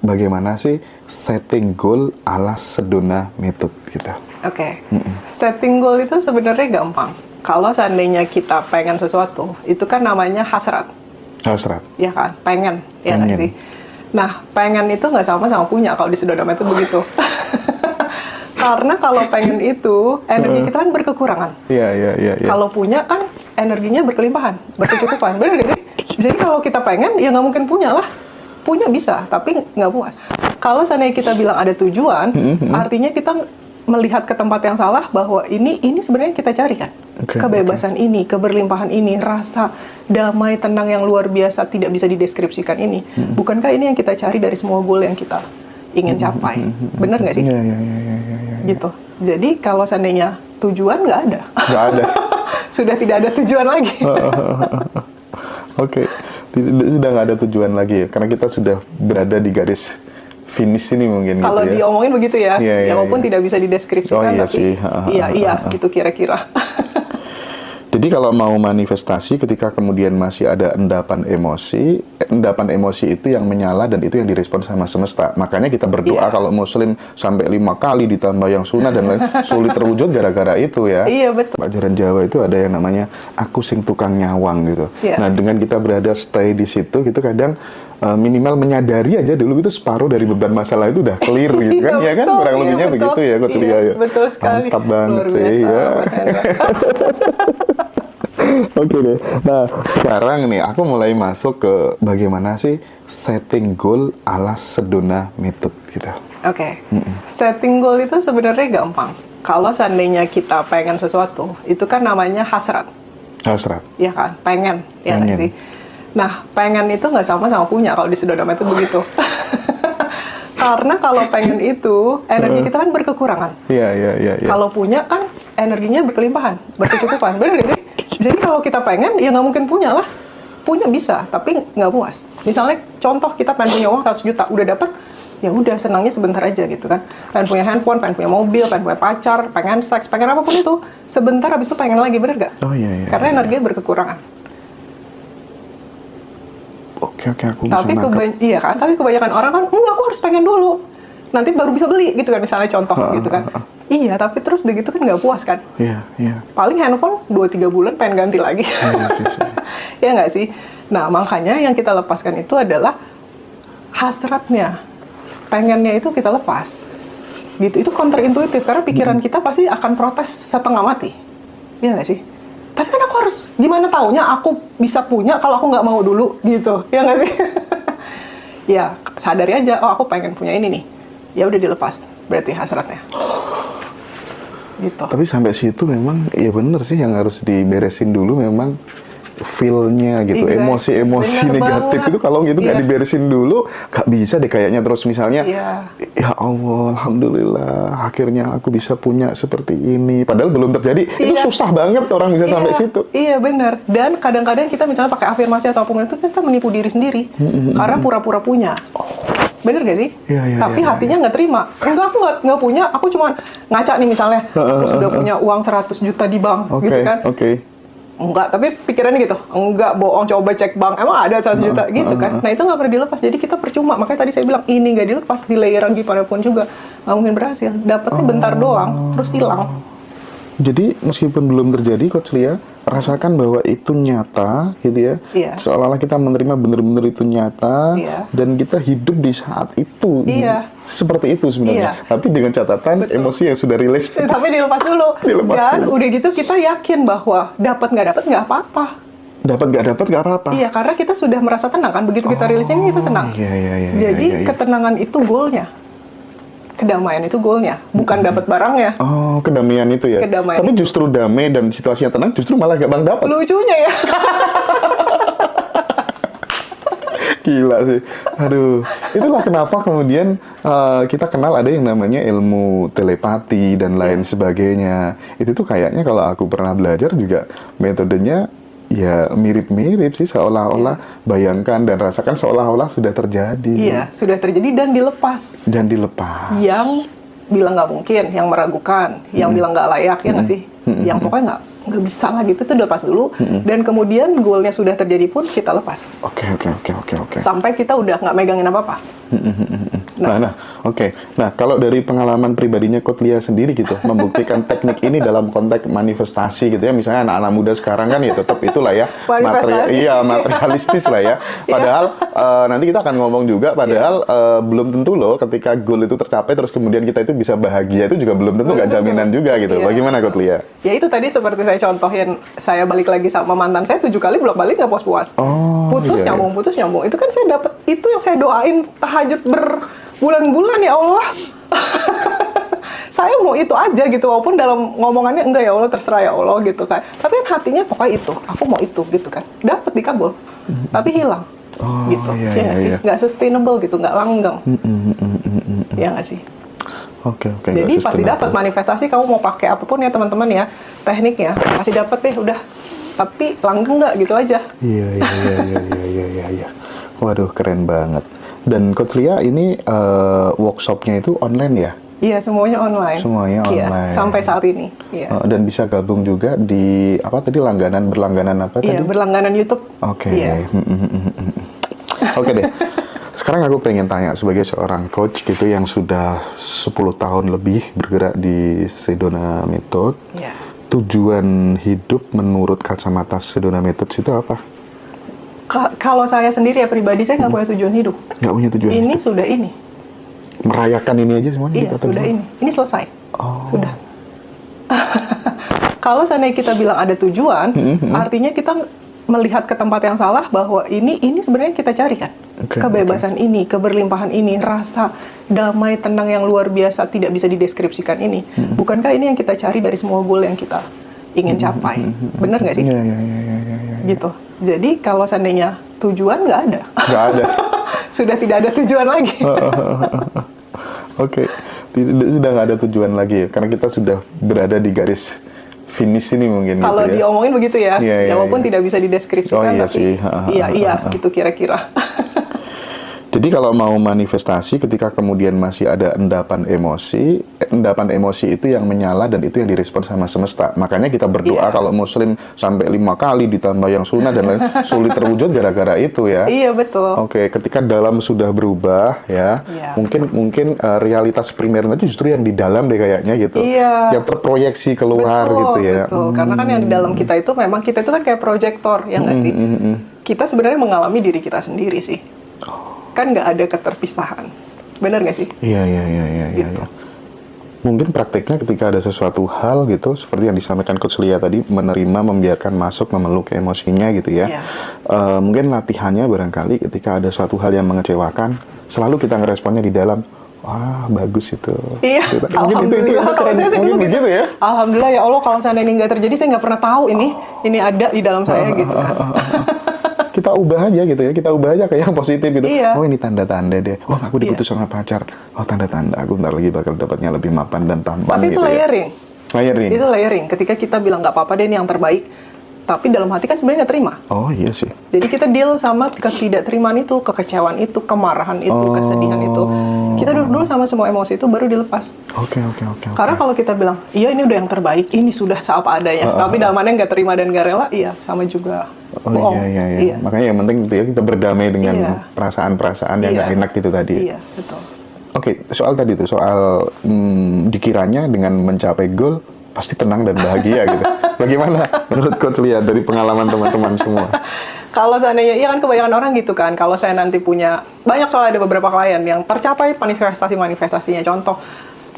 bagaimana sih setting goal ala Sedona Method gitu. Oke. Setting goal itu sebenarnya gampang. Kalau seandainya kita pengen sesuatu, itu kan namanya hasrat. Hasrat. Ya kan? Pengen. Ya nggak sih? Nah, pengen itu nggak sama punya kalau di Sedona Method begitu. Karena kalau pengen itu, energi kita kan berkekurangan. Iya. Kalau punya kan energinya berkelimpahan, berkecukupan. Benar nggak sih? Jadi kalau kita pengen, ya nggak mungkin punya lah. Punya bisa, tapi nggak puas. Kalau seandainya kita bilang ada tujuan, artinya kita melihat ke tempat yang salah bahwa ini sebenarnya kita cari kan. Kebebasan ini, keberlimpahan ini, rasa damai, tenang yang luar biasa tidak bisa dideskripsikan ini. Bukankah ini yang kita cari dari semua goal yang kita ingin capai? Bener nggak sih? Iya. Gitu. Jadi kalau seandainya tujuan nggak ada. Nggak ada. Sudah tidak ada tujuan lagi. Oke. Sudah nggak ada tujuan lagi ya, karena kita sudah berada di garis finish ini mungkin. Kalau gitu ya. diomongin begitu ya, Iya, walaupun tidak bisa dideskripsikan, iya tapi sih. iya, gitu kira-kira. Jadi kalau mau manifestasi ketika kemudian masih ada endapan emosi itu yang menyala dan itu yang direspon sama semesta. Makanya kita berdoa kalau muslim sampai 5 kali ditambah yang sunnah dan lain sulit terwujud gara-gara itu ya. Iya, betul. Pelajaran Jawa itu ada yang namanya aku sing tukang nyawang gitu. Nah, dengan kita berada stay di situ gitu kadang minimal menyadari aja dulu itu separuh dari beban masalah itu udah clear gitu kan. Ya kan kurang lebihnya begitu ya Coach Lia ya. Betul sekali. Mantap banget sih ya. Oke deh. Nah, sekarang nih aku mulai masuk ke bagaimana sih setting goal ala Sedona Method gitu. Oke. Setting goal itu sebenarnya gampang. Kalau seandainya kita pengen sesuatu, itu kan namanya hasrat. Hasrat. Ya kan? Pengen. Ya nggak sih? Nah, pengen itu nggak sama punya kalau di Sedona Method begitu. Karena kalau pengen itu, energi kita kan berkekurangan. Iya. Kalau punya kan energinya berkelimpahan, berkecukupan. Benar nggak sih? Jadi kalau kita pengen, ya nggak mungkin punya lah. Punya bisa, tapi nggak puas. Misalnya contoh kita pengen punya uang 100 juta, udah dapat, ya udah senangnya sebentar aja gitu kan. Pengen punya handphone, pengen punya mobil, pengen punya pacar, pengen seks, pengen apapun itu. Sebentar habis itu pengen lagi, bener nggak? Oh iya. Karena energinya berkekurangan. Oke, aku bisa nangkep. Iya kan, tapi kebanyakan orang kan, aku harus pengen dulu. Nanti baru bisa beli gitu kan, misalnya contoh gitu kan. Iya, tapi terus begitu kan nggak puas kan? Iya. Paling handphone 2-3 bulan pengen ganti lagi. Ya nggak sih? Nah, makanya yang kita lepaskan itu adalah hasratnya. Pengennya itu kita lepas. Gitu, itu counterintuitif karena pikiran kita pasti akan protes setengah mati. Iya nggak sih? Tapi kan aku harus, gimana taunya aku bisa punya kalau aku nggak mau dulu gitu. Ya nggak sih? Ya, sadari aja, oh aku pengen punya ini nih. Ya udah dilepas, berarti hasratnya. Gitu. Tapi sampai situ memang ya bener sih yang harus diberesin dulu memang feel-nya gitu, emosi-emosi negatif itu kalau gitu nggak diberesin dulu nggak bisa deh kayaknya terus misalnya ya Allah alhamdulillah akhirnya aku bisa punya seperti ini padahal belum terjadi itu susah banget orang bisa sampai situ. Iya benar dan kadang-kadang kita misalnya pakai afirmasi atau apapun itu kita menipu diri sendiri karena pura-pura punya. Bener gak sih? Tapi hatinya nggak terima. Enggak, aku nggak punya. Aku cuma ngaca nih misalnya. Aku sudah punya uang 100 juta di bank, gitu kan? Enggak, tapi pikirannya gitu. Enggak, bohong, coba cek bank. Emang ada 100 juta, gitu kan? Nah, itu nggak pernah dilepas. Jadi kita percuma. Makanya tadi saya bilang, ini nggak dilepas, di layer gimana pun juga. Nggak mungkin berhasil. Dapatnya bentar doang, terus hilang. Jadi meskipun belum terjadi, Coach Lia, rasakan bahwa itu nyata, gitu ya. Seolah-olah kita menerima benar-benar itu nyata, dan kita hidup di saat itu. Seperti itu sebenarnya. Tapi dengan catatan emosi yang sudah rilis. Tapi dilepas dulu. Dan udah gitu kita yakin bahwa dapat nggak apa-apa. Dapat nggak apa-apa. Iya, karena kita sudah merasa tenang kan. Begitu kita rilisnya kita tenang. Jadi ketenangan itu goalnya. Kedamaian itu goalnya, bukan dapat barangnya. Oh, kedamaian itu ya. Tapi justru damai dan situasinya tenang, justru malah gak bang dapat. Lucunya ya. Gila sih. Aduh, itulah kenapa kemudian kita kenal ada yang namanya ilmu telepati dan lain sebagainya. Itu tuh kayaknya kalau aku pernah belajar juga metodenya ya mirip-mirip sih seolah-olah bayangkan dan rasakan seolah-olah sudah terjadi. Iya, sudah terjadi dan dilepas. Yang bilang nggak mungkin, yang meragukan, yang bilang nggak layak, ya nggak sih? Yang pokoknya nggak bisa lah gitu, itu lepas dulu. Dan kemudian goalnya sudah terjadi pun kita lepas. Oke. Sampai kita udah nggak megangin apa-apa. Oke. Nah, kalau dari pengalaman pribadinya Coach Lia sendiri gitu, membuktikan teknik ini dalam konteks manifestasi gitu ya, misalnya anak-anak muda sekarang kan ya tetap itulah ya, materialistis lah ya. Padahal nanti kita akan ngomong juga, padahal belum tentu loh ketika goal itu tercapai terus kemudian kita itu bisa bahagia, itu juga belum tentu, nggak jaminan juga gitu. Bagaimana Coach Lia? Ya itu tadi seperti saya contohin, saya balik lagi sama mantan saya 7 kali bolak-balik nggak puas-puas. Putus nyambung. Itu kan saya dapat, itu yang saya doain tahajud berbulan-bulan, ya Allah. Saya mau itu aja gitu, walaupun dalam ngomongannya enggak, ya Allah terserah ya Allah gitu kan. Tapi kan hatinya pokoknya itu, aku mau itu gitu kan. Dapat dikabul, tapi hilang. Gitu. Ya nggak sih? Nggak sustainable gitu, nggak langgeng. Ya nggak sih? Oke. Jadi pasti dapat manifestasi, kamu mau pakai apapun ya teman-teman ya, tekniknya pasti dapat deh udah. Tapi langgeng nggak gitu aja. Iya. Waduh, keren banget. Dan Coach Lia ini workshopnya itu online ya? Iya, semuanya online. Semuanya online. Iya, sampai saat ini. Iya. Dan bisa gabung juga di apa tadi, berlangganan apa tadi? Iya, berlangganan YouTube. Oke. Iya. Oke deh. Sekarang aku pengen tanya sebagai seorang coach gitu yang sudah 10 tahun lebih bergerak di Sedona Method. Iya. Tujuan hidup menurut kacamata Sedona Method itu apa? Kalau saya sendiri ya pribadi, saya nggak punya tujuan hidup. Nggak punya tujuan. Ini sudah ini. Merayakan ini aja semuanya. Iya, sudah ini. Ini selesai. Oh. Sudah. Kalau seandainya kita bilang ada tujuan, artinya kita melihat ke tempat yang salah, bahwa ini sebenarnya kita cari kan. Kebebasan ini, keberlimpahan ini, rasa damai, tenang yang luar biasa tidak bisa dideskripsikan ini. Bukankah ini yang kita cari dari semua goal yang kita ingin capai? Bener nggak sih? Iya. Gitu. Jadi kalau seandainya tujuan nggak ada. Nggak ada. Sudah tidak ada tujuan lagi. Oke. Sudah nggak ada tujuan lagi ya, karena kita sudah berada di garis finish ini mungkin. Kalau gitu ya. diomongin begitu ya, ya walaupun tidak bisa dideskripsikan, iya tapi sih. iya, gitu kira-kira. Jadi kalau mau manifestasi, ketika kemudian masih ada endapan emosi itu yang menyala dan itu yang direspon sama semesta. Makanya kita berdoa kalau Muslim sampai 5 kali ditambah yang sunnah dan lain sulit terwujud gara-gara itu ya. Iya betul. Oke, ketika dalam sudah berubah ya, mungkin realitas primer itu justru yang di dalam deh kayaknya gitu. Iya. Yang terproyeksi keluar gitu ya. Betul. Karena kan yang di dalam kita itu memang kita itu kan kayak proyektor, ya nggak sih? Kita sebenarnya mengalami diri kita sendiri sih. Kan nggak ada keterpisahan, benar nggak sih? Iya. Gitu. Mungkin prakteknya ketika ada sesuatu hal gitu, seperti yang disampaikan Coach Lia tadi, menerima, membiarkan masuk, memeluk emosinya gitu ya. Mungkin latihannya barangkali ketika ada suatu hal yang mengecewakan, selalu kita ngeresponnya di dalam, wah bagus itu. Iya, gitu. alhamdulillah. Kalau saya sih mungkin begitu ya. Alhamdulillah ya Allah, kalau seandainya ini nggak terjadi, saya nggak pernah tahu ini ada di dalam saya gitu kan. Kita ubah aja gitu ya, kita ubah aja kayak yang positif gitu. Iya. Oh ini tanda-tanda deh. Oh aku diputus sama pacar. Oh tanda-tanda aku ntar lagi bakal dapatnya lebih mapan dan tampan. Tapi gitu itu layering. Layering. Itu layering. Ketika kita bilang nggak apa-apa deh ini yang terbaik, tapi dalam hati kan sebenarnya nggak terima. Oh iya sih. Jadi kita deal sama ketidakterimaan itu, kekecewaan itu, kemarahan itu, kesedihan itu. Kita duduk dulu sama semua emosi itu baru dilepas. Oke. Karena kalau kita bilang, iya ini udah yang terbaik, ini sudah seapa adanya, tapi dalam mana nggak terima dan nggak rela, iya sama juga. Oh iya. Makanya yang penting itu ya kita berdamai dengan perasaan-perasaan yang nggak enak gitu tadi. Iya, betul. Oke, soal tadi tuh, soal dikiranya dengan mencapai goal pasti tenang dan bahagia gitu. Bagaimana menurut Coach Lia dari pengalaman teman-teman semua? Kalau seandainya, iya kan kebanyakan orang gitu kan, kalau saya nanti punya, banyak soal ada beberapa klien yang tercapai manifestasinya. Contoh,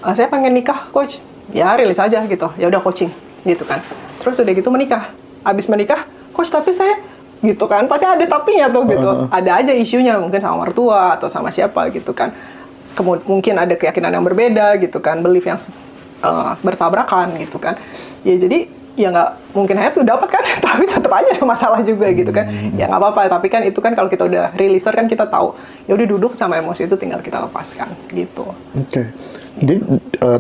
saya pengen nikah, Coach. Ya rilis aja gitu, ya udah coaching gitu kan. Terus udah gitu menikah. Habis menikah, Coach tapi saya gitu kan, pasti ada tapinya tuh gitu. Ada aja isunya mungkin sama mertua atau sama siapa gitu kan. Mungkin ada keyakinan yang berbeda gitu kan, belief yang bertabrakan gitu kan. Ya jadi ya nggak mungkin happy dapat kan, tapi tetap aja ada masalah juga gitu kan. Ya nggak apa-apa, tapi kan itu kan kalau kita udah releaser kan kita tahu ya udah duduk sama emosi itu tinggal kita lepaskan gitu. Oke. Jadi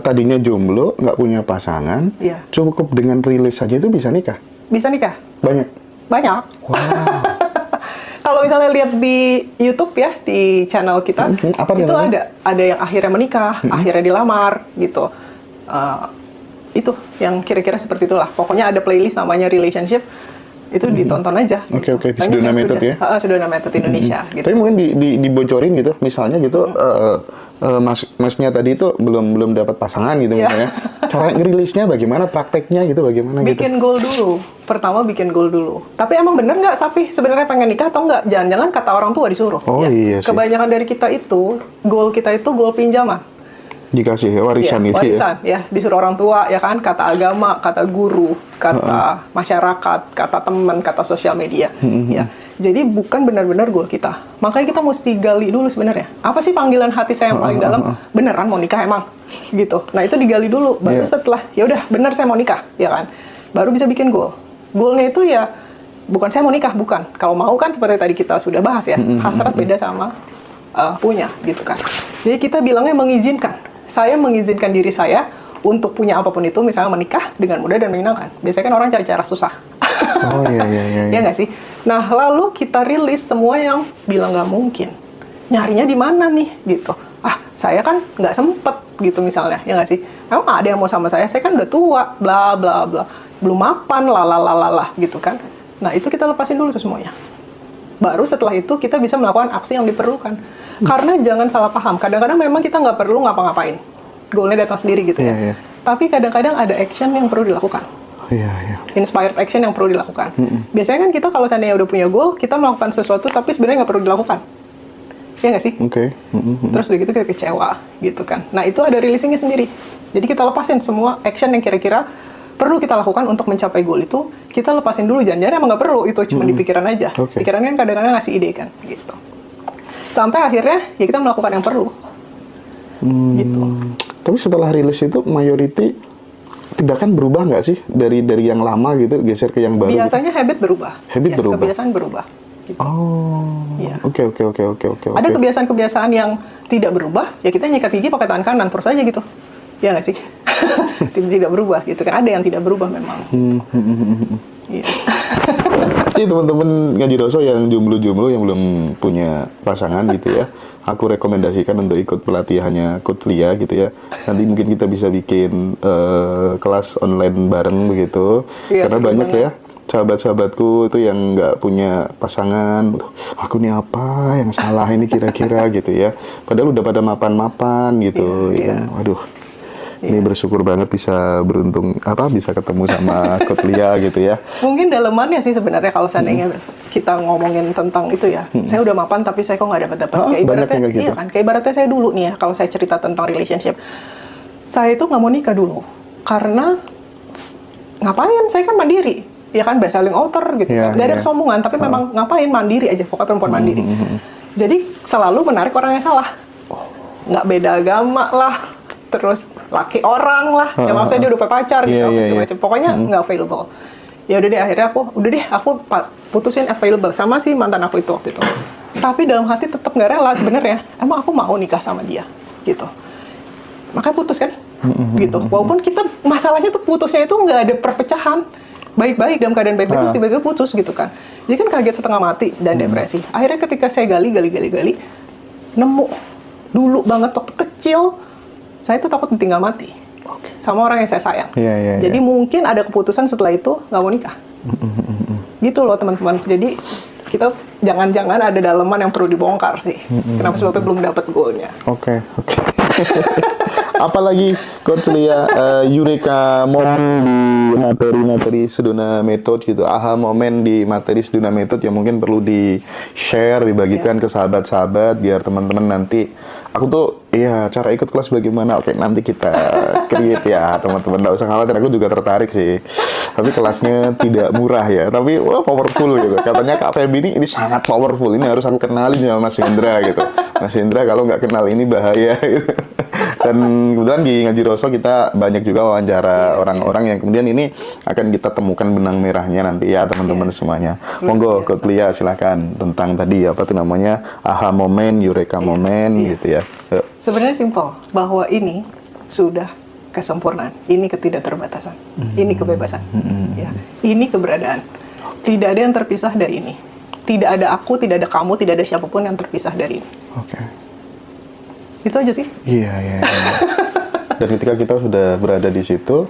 tadinya jomblo, nggak punya pasangan, cukup dengan rilis saja itu bisa nikah? Bisa nikah. Banyak? Banyak. Wow. Kalau misalnya lihat di YouTube ya, di channel kita, itu ada yang akhirnya menikah, akhirnya dilamar gitu. itu yang kira-kira seperti itulah. Pokoknya ada playlist namanya relationship, itu ditonton aja. Oke, Sedona Method ya? Sedona Method Indonesia. Gitu. Tapi mungkin dibocorin gitu, misalnya gitu, masnya tadi itu belum dapat pasangan gitu misalnya. Cara ngerilisnya bagaimana, prakteknya gitu bagaimana bikin goal dulu. Pertama bikin goal dulu. Tapi emang bener nggak tapi sebenarnya pengen nikah atau nggak? Jangan-jangan kata orang tua disuruh. Iya sih. Kebanyakan dari kita itu, goal kita itu goal pinjaman. Dikasih warisan gitu warisan, ya. Disuruh orang tua, ya kan, kata agama, kata guru, kata masyarakat, kata teman, kata sosial media, ya. Jadi bukan benar-benar goal kita. Makanya kita mesti gali dulu sebenarnya. Apa sih panggilan hati saya yang paling dalam? Beneran mau nikah emang? Gitu. Nah itu digali dulu. Baru setelah, ya udah bener saya mau nikah, ya kan. Baru bisa bikin goal. Goalnya itu ya bukan saya mau nikah, bukan. Kalau mau kan seperti tadi kita sudah bahas ya. Hasrat beda sama punya, gitu kan. Jadi kita bilangnya mengizinkan. Saya mengizinkan diri saya untuk punya apapun itu, misalnya menikah dengan mudah dan menyenangkan. Biasanya kan orang cari cara susah. Oh iya. Ya nggak sih? Nah, lalu kita rilis semua yang bilang nggak mungkin. Nyarinya di mana nih? Gitu. Saya kan nggak sempet gitu misalnya. Ya nggak sih? Emang ada yang mau sama saya? Saya kan udah tua, bla bla bla. Belum mapan, lalalala gitu kan. Nah, itu kita lepasin dulu tuh semuanya. Baru setelah itu kita bisa melakukan aksi yang diperlukan. Karena jangan salah paham, kadang-kadang memang kita nggak perlu ngapa-ngapain. Goalnya datang sendiri gitu ya. Tapi kadang-kadang ada action yang perlu dilakukan. Inspired action yang perlu dilakukan. Biasanya kan kita kalau seandainya udah punya goal, kita melakukan sesuatu tapi sebenarnya nggak perlu dilakukan. Ya nggak sih? Terus udah gitu kita kecewa gitu kan. Nah itu ada releasingnya sendiri. Jadi kita lepasin semua action yang kira-kira perlu kita lakukan untuk mencapai goal itu, kita lepasin dulu. Jangan-jangan emang nggak perlu, itu cuma di pikiran aja. Pikiran kan kadang-kadang ngasih ide kan, gitu. Sampai akhirnya, ya kita melakukan yang perlu. Gitu. Tapi setelah rilis itu, mayoriti tindakan berubah nggak sih? Dari yang lama gitu, geser ke yang baru? Biasanya gitu? Habit berubah. Berubah? Kebiasaan berubah. Gitu. Oke. Ada kebiasaan-kebiasaan yang tidak berubah, ya kita nyikat gigi pakai tangan kanan, terus aja gitu. Ya nggak sih? Tidak berubah gitu kan, ada yang tidak berubah memang. Jadi teman-teman Ngaji Roso yang jomblo-jomblo yang belum punya pasangan gitu ya, aku rekomendasikan untuk ikut pelatihannya Coach Lia gitu ya. Nanti mungkin kita bisa bikin kelas online bareng begitu, karena banyak ya sahabat-sahabatku itu yang nggak punya pasangan. Aku nih apa yang salah ini kira-kira gitu ya, padahal udah pada mapan-mapan gitu. Waduh, ini bersyukur banget bisa bisa ketemu sama Coach Lia gitu ya. Mungkin dalemannya sih sebenarnya kalau seandainya kita ngomongin tentang itu ya. Saya udah mapan tapi saya kok nggak dapat. Kayak ibaratnya, gitu. Iya kan? Kayak ibaratnya saya dulu nih ya, kalau saya cerita tentang relationship. Saya itu nggak mau nikah dulu. Karena ngapain? Saya kan mandiri. Ya kan, best-selling author gitu kan. Gak ada kesombongan, tapi memang ngapain mandiri aja. Pokoknya perempuan mandiri. Jadi selalu menarik orang yang salah. Nggak beda agama lah. Terus laki orang lah, ya maksudnya dia udah punya pacar gitu, segala macam. Pokoknya nggak available. Ya udah deh, akhirnya aku putusin available sama si mantan aku itu waktu itu. Tapi dalam hati tetap nggak rela sebenarnya. Emang aku mau nikah sama dia, gitu. Makanya putus kan, gitu. Walaupun kita masalahnya tuh putusnya itu nggak ada perpecahan, baik-baik dalam keadaan baik-baik terus tiba-tiba putus gitu kan. Jadi kan kaget setengah mati dan depresi. Akhirnya ketika saya gali, nemu dulu banget waktu kecil. Saya tuh takut ditinggal mati sama orang yang saya sayang. Jadi mungkin ada keputusan setelah itu nggak mau nikah. Gitu loh teman-teman. Jadi kita jangan-jangan ada daleman yang perlu dibongkar sih. Kenapa sebabnya belum dapat goalnya? Oke. Apalagi Coach Lia, Eureka momen di materi Sedona Method gitu, aha momen di materi Sedona Method yang mungkin perlu di-share, dibagikan ke sahabat-sahabat biar teman-teman nanti, aku tuh cara ikut kelas bagaimana, oke nanti kita create ya teman-teman, nggak usah khawatir, aku juga tertarik sih, tapi kelasnya tidak murah ya, tapi wah powerful gitu, katanya Kak Feby ini sangat powerful, ini harus aku kenalin sama Mas Hendra gitu, Mas Hendra kalau nggak kenal ini bahaya gitu. Dan kebetulan di Ngaji Roso kita banyak juga wawancara orang-orang yang kemudian ini akan kita temukan benang merahnya nanti ya teman-teman semuanya. Monggo Coach Lia silakan tentang tadi apa tuh namanya aha momen, eureka momen gitu ya. Sebenarnya simpel bahwa ini sudah kesempurnaan, ini ketidakterbatasan, ini kebebasan, ya. Ini keberadaan. Tidak ada yang terpisah dari ini. Tidak ada aku, tidak ada kamu, tidak ada siapapun yang terpisah dari ini. Itu aja sih. Iya. Dan ketika kita sudah berada di situ,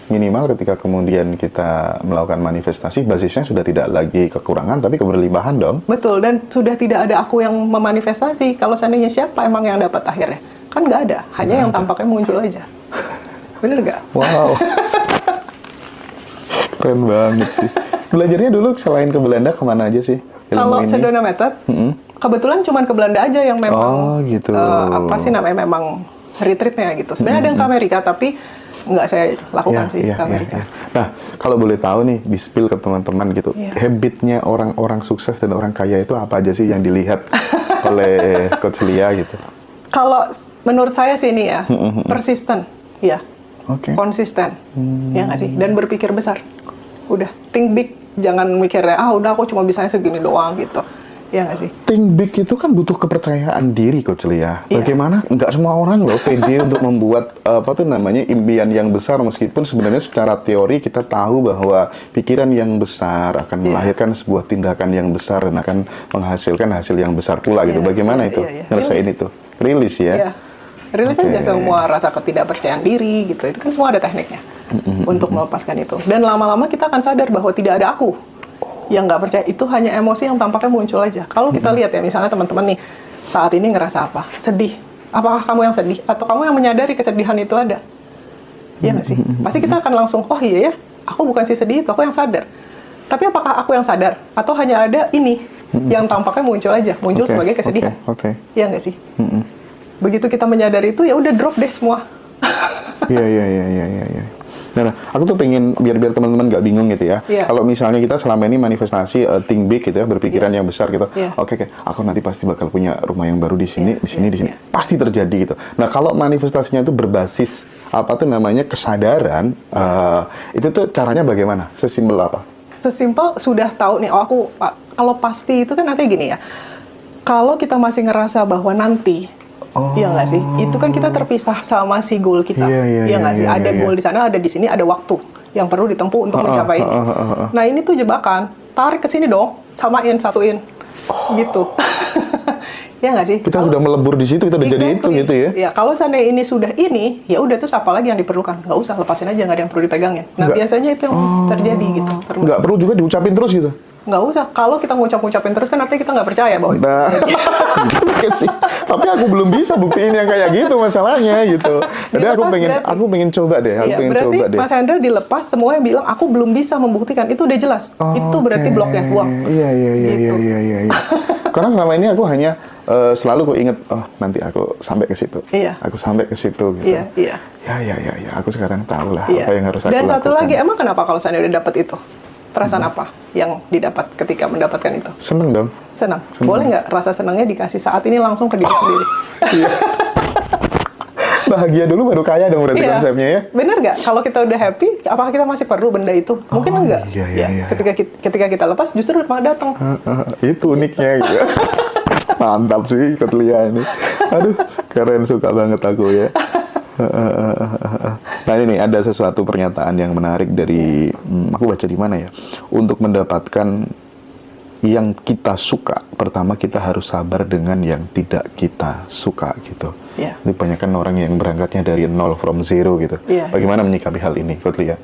minimal ketika kemudian kita melakukan manifestasi, basisnya sudah tidak lagi kekurangan, tapi keberlimpahan dong. Betul, dan sudah tidak ada aku yang memanifestasi. Kalau seandainya siapa emang yang dapat akhirnya? Kan nggak ada, hanya yang tampaknya muncul aja. Bener nggak? Wow. Keren banget sih. Belajarnya dulu selain ke Belanda kemana aja sih? Kalau Sedona Method, kebetulan cuma ke Belanda aja yang memang gitu. Apa sih namanya, memang retreatnya gitu. Sebenarnya ada yang ke Amerika, tapi nggak saya lakukan ke Amerika. Nah, kalau boleh tahu nih, di-spill ke teman-teman gitu, habitnya orang-orang sukses dan orang kaya itu apa aja sih yang dilihat oleh Coach Lia gitu? Kalau menurut saya sih ini ya, persisten, ya, konsisten, ya nggak sih, dan berpikir besar. Udah, think big, jangan mikirnya, udah aku cuma bisanya segini doang gitu. Ya nggak sih? Think big itu kan butuh kepercayaan diri, Coach Lia. Bagaimana? Nggak semua orang loh pede untuk membuat impian yang besar, meskipun sebenarnya secara teori kita tahu bahwa pikiran yang besar akan melahirkan sebuah tindakan yang besar dan akan menghasilkan hasil yang besar pula gitu. Bagaimana itu? Nyelesain itu? Rilis ya? Rilis aja semua rasa ketidakpercayaan diri gitu. Itu kan semua ada tekniknya untuk melepaskan itu. Dan lama-lama kita akan sadar bahwa tidak ada aku yang nggak percaya. Itu hanya emosi yang tampaknya muncul aja. Kalau kita lihat ya, misalnya teman-teman nih saat ini ngerasa apa? Sedih. Apakah kamu yang sedih? Atau kamu yang menyadari kesedihan itu ada? Iya nggak sih? Pasti kita akan langsung, oh iya ya, aku bukan si sedih itu, aku yang sadar. Tapi apakah aku yang sadar? Atau hanya ada ini yang tampaknya muncul aja, muncul sebagai kesedihan? Iya nggak sih? Begitu kita menyadari itu, ya udah drop deh semua. Iya. Nah, aku tuh pengen biar teman-teman nggak bingung gitu ya. Kalau misalnya kita selama ini manifestasi think big gitu ya, berpikiran yang besar gitu. Oke, aku nanti pasti bakal punya rumah yang baru di sini, di sini. Pasti terjadi gitu. Nah, kalau manifestasinya itu berbasis kesadaran, itu tuh caranya bagaimana? Sesimpel apa? Sesimpel sudah tahu nih, kalau pasti itu kan nanti gini ya. Kalau kita masih ngerasa bahwa nanti, iya nggak sih? Itu kan kita terpisah sama si goal kita. Iya nggak sih? Ada goal di sana, ada di sini, ada waktu yang perlu ditempuh untuk mencapai ini. Nah, ini tuh jebakan. Tarik ke sini dong, samain, satuin. Gitu. Ya nggak sih? Kita sudah melebur di situ, kita udah jadi itu gitu ya. Ya, kalau seandainya ini sudah ini, ya udah terus apa lagi yang diperlukan? Nggak usah, lepasin aja, nggak ada yang perlu dipegangin. Nah, biasanya itu yang terjadi gitu. Nggak perlu juga diucapin terus gitu? Nggak usah. Kalau kita ngucapin terus kan artinya kita nggak percaya bahwa gitu sih. Tapi aku belum bisa buktiin yang kayak gitu masalahnya gitu. Jadi aku pengen coba deh. Berarti Mas Hendra dilepas, semuanya bilang aku belum bisa membuktikan. Itu udah jelas. Itu berarti bloknya buang. Iya. Karena selama ini aku hanya selalu aku inget, nanti aku sampai ke situ. Aku sampai ke situ gitu. Iya. Ya. Aku sekarang tahu lah apa yang harus aku lakukan. Dan satu lagi, emang kenapa kalau saya udah dapat itu? Perasaan apa yang didapat ketika mendapatkan itu? Seneng dong. Senang. Boleh nggak rasa senangnya dikasih saat ini langsung ke diri sendiri? Iya. Bahagia dulu baru kaya dong berarti konsepnya ya. Bener nggak? Kalau kita udah happy, apakah kita masih perlu benda itu? Mungkin enggak. Iya. Ketika kita lepas, justru malah datang. Itu uniknya gitu. Mantap sih Coach Lia ini. Aduh, keren, suka banget aku ya. Nah ini ada sesuatu pernyataan yang menarik dari aku baca di mana ya. Untuk mendapatkan yang kita suka, pertama kita harus sabar dengan yang tidak kita suka gitu. Ini banyak kan orang yang berangkatnya dari nol, from zero gitu. Bagaimana menyikapi hal ini, Coach Lia?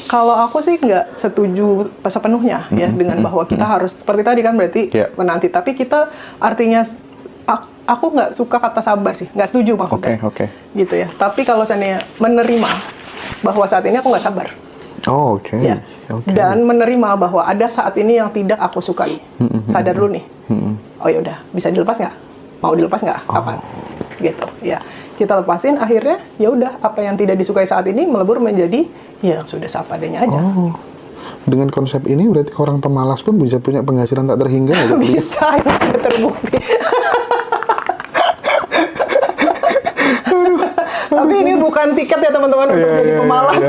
Kalau aku sih nggak setuju sepenuhnya ya dengan bahwa kita harus seperti tadi kan berarti menanti. Tapi kita artinya aku nggak suka kata sabar sih, nggak setuju maksudnya. Gitu ya. Tapi kalau seandainya menerima bahwa saat ini aku nggak sabar. Dan menerima bahwa ada saat ini yang tidak aku sukai. Sadar dulu nih. Oh ya udah, bisa dilepas nggak? Mau dilepas nggak? Kapan? Gitu. Ya, kita lepasin. Akhirnya ya udah, apa yang tidak disukai saat ini melebur menjadi ya sudah sepadanya aja. Dengan konsep ini berarti orang pemalas pun bisa punya penghasilan tak terhingga ya? Bisa, itu sudah terbukti. Tapi ini bukan tiket ya teman-teman untuk jadi pemalas.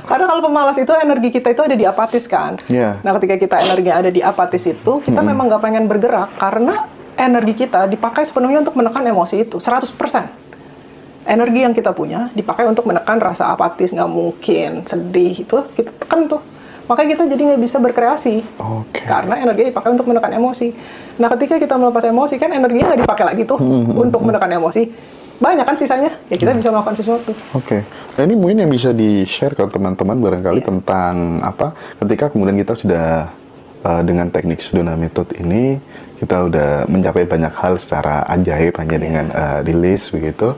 Karena kalau pemalas itu energi kita itu ada di apatis kan. Nah ketika kita energinya ada di apatis itu, kita memang nggak pengen bergerak karena energi kita dipakai sepenuhnya untuk menekan emosi itu, 100%. Energi yang kita punya dipakai untuk menekan rasa apatis, nggak mungkin, sedih, itu kita tekan tuh. Makanya kita jadi nggak bisa berkreasi. Karena energi dipakai untuk menekan emosi. Nah ketika kita melepas emosi, kan energinya nggak dipakai lagi tuh untuk menekan emosi. banyak kan sisanya, ya kita bisa melakukan sesuatu. Oke. Nah, ini mungkin yang bisa di-share ke teman-teman barangkali tentang apa, ketika kemudian kita sudah dengan teknik Sedona Method ini, kita udah mencapai banyak hal secara ajaib hanya dengan rilis begitu.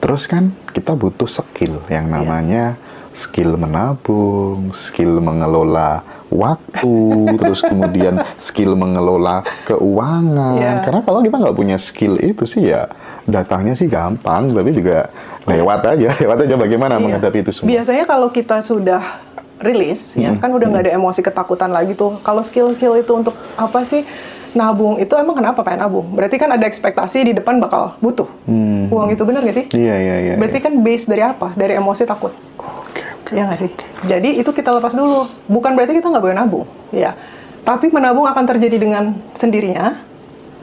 Terus kan kita butuh skill yang namanya skill menabung, skill mengelola waktu, terus kemudian skill mengelola keuangan. Karena kalau kita nggak punya skill itu sih ya datangnya sih gampang, tapi juga lewat aja bagaimana menghadapi itu semua. Biasanya kalau kita sudah rilis, ya kan udah nggak ada emosi ketakutan lagi tuh. Kalau skill itu untuk apa sih? Nabung itu emang kenapa pengen nabung? Berarti kan ada ekspektasi di depan bakal butuh uang itu, benar nggak sih? Iya. Berarti kan base dari apa? Dari emosi takut. Ya nggak sih? Jadi itu kita lepas dulu. Bukan berarti kita nggak boleh nabung, ya. Tapi menabung akan terjadi dengan sendirinya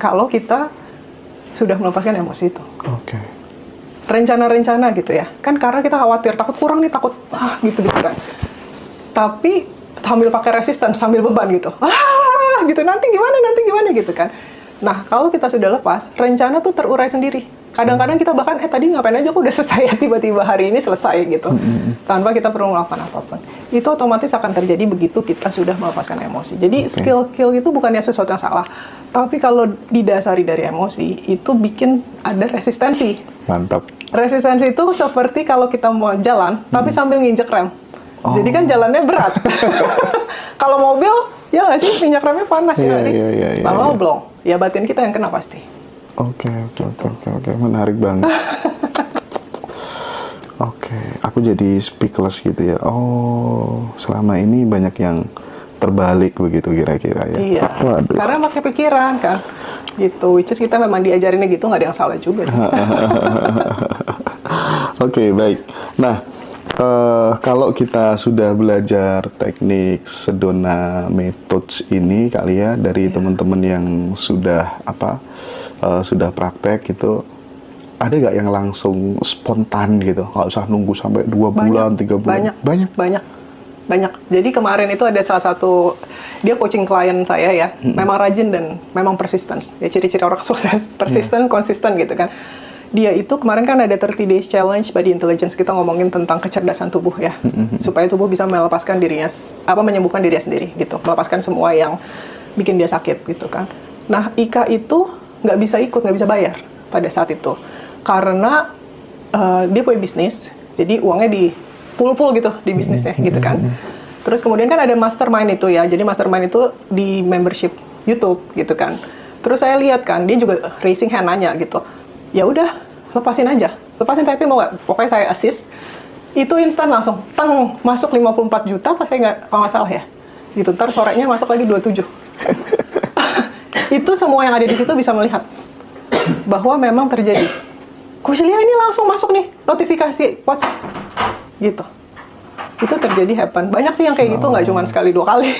kalau kita sudah melepaskan emosi itu. Oke. Rencana-rencana gitu ya. Kan karena kita khawatir, takut kurang nih, takut gitu kan. Tapi sambil pakai resisten, sambil beban gitu. Gitu, nanti gimana gitu kan. Nah, kalau kita sudah lepas, rencana tuh terurai sendiri. Kadang-kadang kita bahkan, tadi ngapain aja kok udah selesai, tiba-tiba hari ini selesai gitu. Tanpa kita perlu melakukan apapun. Itu otomatis akan terjadi begitu kita sudah melepaskan emosi. Jadi skill itu bukannya sesuatu yang salah. Tapi kalau didasari dari emosi, itu bikin ada resistensi. Mantap. Resistensi itu seperti kalau kita mau jalan, tapi sambil nginjek rem. Jadi kan jalannya berat. Kalau mobil, ya nggak sih, minyak remnya panas ya nggak sih? Lama-lama blong. Ya batin kita yang kena pasti. Oke. Menarik banget. Oke, aku jadi speechless gitu ya. Oh, selama ini banyak yang terbalik begitu kira-kira ya. Iya. Waduh. Karena pakai pikiran kan. Gitu. Which is kita memang diajarinnya gitu, nggak ada yang salah juga sih. Oke, baik. Nah, kalau kita sudah belajar teknik Sedona Methods ini kali ya dari teman-teman yang sudah sudah praktek gitu, ada nggak yang langsung spontan gitu, nggak usah nunggu sampai 2 bulan, 3 bulan? Banyak. Jadi kemarin itu ada salah satu, dia coaching klien saya ya, memang rajin dan memang persistence. Ya ciri-ciri orang sukses, persisten, konsisten gitu kan. Dia itu kemarin kan ada 30 days challenge body intelligence, kita ngomongin tentang kecerdasan tubuh ya, supaya tubuh bisa melepaskan dirinya, menyembuhkan dirinya sendiri gitu, melepaskan semua yang bikin dia sakit gitu kan. Nah, Ika itu nggak bisa ikut, nggak bisa bayar pada saat itu, karena dia punya bisnis, jadi uangnya di pool gitu di bisnisnya gitu kan. Terus kemudian kan ada mastermind itu ya, jadi mastermind itu di membership YouTube gitu kan. Terus saya lihat kan, dia juga raising hand nanya gitu. Ya udah, lepasin tapi mau nggak? Pokoknya saya assist, itu instan langsung, masuk 54 juta, pas saya nggak salah ya, gitu. Ntar sorenya masuk lagi 27. Itu semua yang ada di situ bisa melihat bahwa memang terjadi. Coach Lia ini langsung masuk nih, notifikasi WhatsApp, gitu. Itu terjadi happen. Banyak sih yang kayak gitu, nggak cuma sekali 2 kali.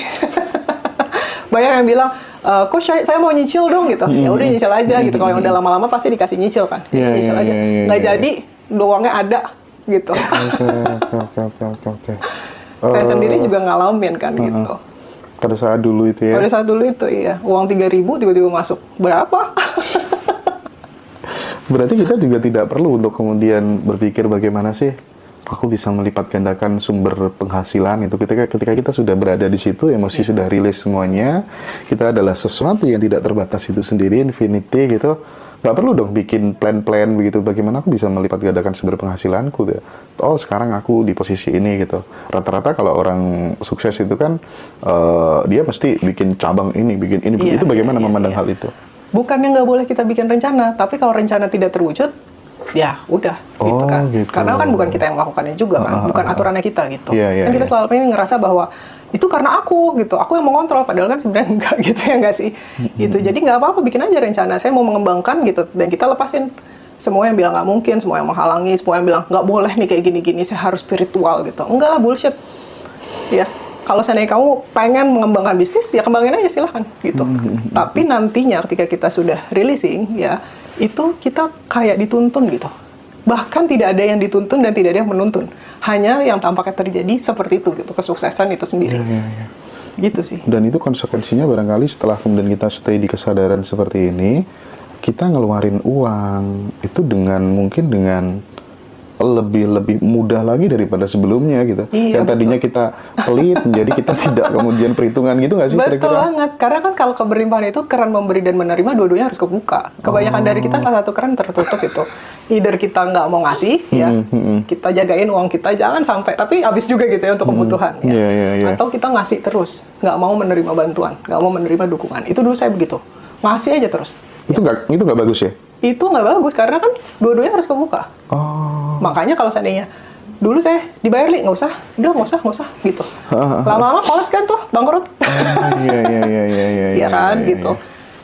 Banyak yang bilang, Coach saya mau nyicil dong gitu. Ya udah nyicil aja gitu. Kalau yang udah lama-lama pasti dikasih nyicil kan. Nyicil aja. Nggak jadi, doangnya ada gitu. Oke. Saya sendiri juga ngalamin kan gitu. Pada saat dulu itu ya? Pada saat dulu itu iya. Uang 3.000 tiba-tiba masuk. Berapa? Berarti kita juga tidak perlu untuk kemudian berpikir bagaimana sih aku bisa melipat gandakan sumber penghasilan itu. Ketika kita sudah berada di situ, emosi sudah rilis semuanya, kita adalah sesuatu yang tidak terbatas itu sendiri, infinity gitu. Nggak perlu dong bikin plan-plan begitu, bagaimana aku bisa melipat gandakan sumber penghasilanku ya. Oh, sekarang aku di posisi ini gitu. Rata-rata kalau orang sukses itu kan dia pasti bikin cabang ini, bikin ini. Itu bagaimana memandang hal itu? Bukannya nggak boleh kita bikin rencana, tapi kalau rencana tidak terwujud, ya udah gitu kan. Gitu. Karena kan bukan kita yang melakukannya juga kan, bukan aturannya kita gitu. Kan kita selalu pengen ngerasa bahwa itu karena aku gitu, aku yang mengontrol, padahal kan sebenarnya enggak gitu ya nggak sih? Gitu. Jadi nggak apa-apa, bikin aja rencana. Saya mau mengembangkan gitu, dan kita lepasin semua yang bilang nggak mungkin, semua yang menghalangi, semua yang bilang nggak boleh nih kayak gini-gini, saya harus spiritual gitu. Enggak lah, bullshit. Ya. Kalau seandainya kamu pengen mengembangkan bisnis, ya kembangin aja silahkan gitu. Tapi nantinya ketika kita sudah releasing, ya itu kita kayak dituntun gitu. Bahkan tidak ada yang dituntun dan tidak ada yang menuntun. Hanya yang tampaknya terjadi seperti itu gitu, kesuksesan itu sendiri. Gitu sih. Dan itu konsekuensinya barangkali setelah kemudian kita stay di kesadaran seperti ini, kita ngeluarin uang itu mungkin dengan lebih mudah lagi daripada sebelumnya gitu. Iya, yang tadinya kita pelit menjadi kita tidak kemudian perhitungan gitu nggak sih betul kira-kira? banget, karena kan kalau keberlimpahan itu keran memberi dan menerima dua-duanya harus kebuka. Kebanyakan dari kita salah satu keran tertutup itu. Either kita nggak mau ngasih, ya, kita jagain uang kita jangan sampai, tapi habis juga gitu ya untuk kebutuhan. Ya. Yeah. Atau kita ngasih terus, nggak mau menerima bantuan, nggak mau menerima dukungan. Itu dulu saya begitu, ngasih aja terus. Itu nggak bagus ya? Itu nggak bagus karena kan dua-duanya harus kebuka. Makanya kalau seandainya dulu saya dibayar nggak usah, udah nggak usah gitu. Lama-lama kolaps kan tuh, bangkrut. Iya kan gitu.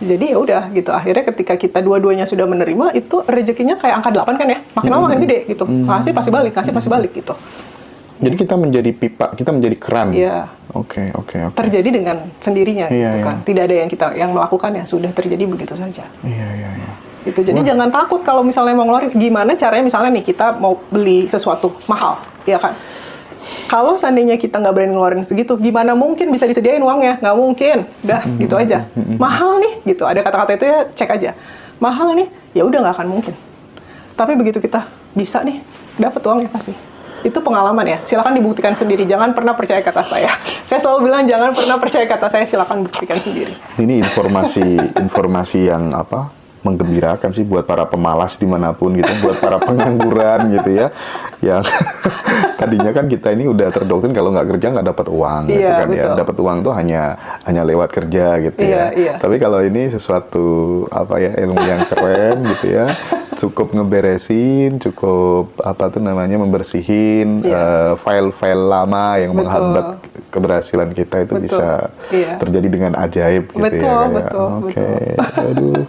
Jadi ya udah gitu. Akhirnya ketika kita dua-duanya sudah menerima, itu rezekinya kayak angka 8 kan ya. Makin lama makin gede gitu. Ngasih pasti balik gitu. Jadi kita menjadi pipa, kita menjadi keran. Iya. Oke. Terjadi dengan sendirinya gitu kan. Tidak ada yang melakukannya, sudah terjadi begitu saja. Iya. Itu jadi jangan takut kalau misalnya mau ngeluarin. Gimana caranya misalnya nih kita mau beli sesuatu mahal, ya kan? Kalau seandainya kita nggak berani ngeluarin segitu, gimana mungkin bisa disediain uangnya? Nggak mungkin. Udah, gitu aja. Mahal nih, gitu. Ada kata-kata itu ya, cek aja. Mahal nih, ya udah nggak akan mungkin. Tapi begitu kita bisa nih, dapat uangnya pasti. Itu pengalaman ya. Silakan dibuktikan sendiri. Jangan pernah percaya kata saya. Saya selalu bilang jangan pernah percaya kata saya. Silakan buktikan sendiri. Ini informasi yang menggembirakan sih buat para pemalas dimanapun gitu, buat para pengangguran gitu ya, yang tadinya kan kita ini udah terdoktrin kalau nggak kerja nggak dapat uang gitu kan betul. Ya, dapat uang tuh hanya lewat kerja gitu ya. Tapi kalau ini sesuatu ilmu yang keren gitu ya, cukup ngeberesin, cukup membersihin file-file lama yang menghambat keberhasilan kita itu bisa terjadi dengan ajaib gitu ya. Betul. Oke. Aduh.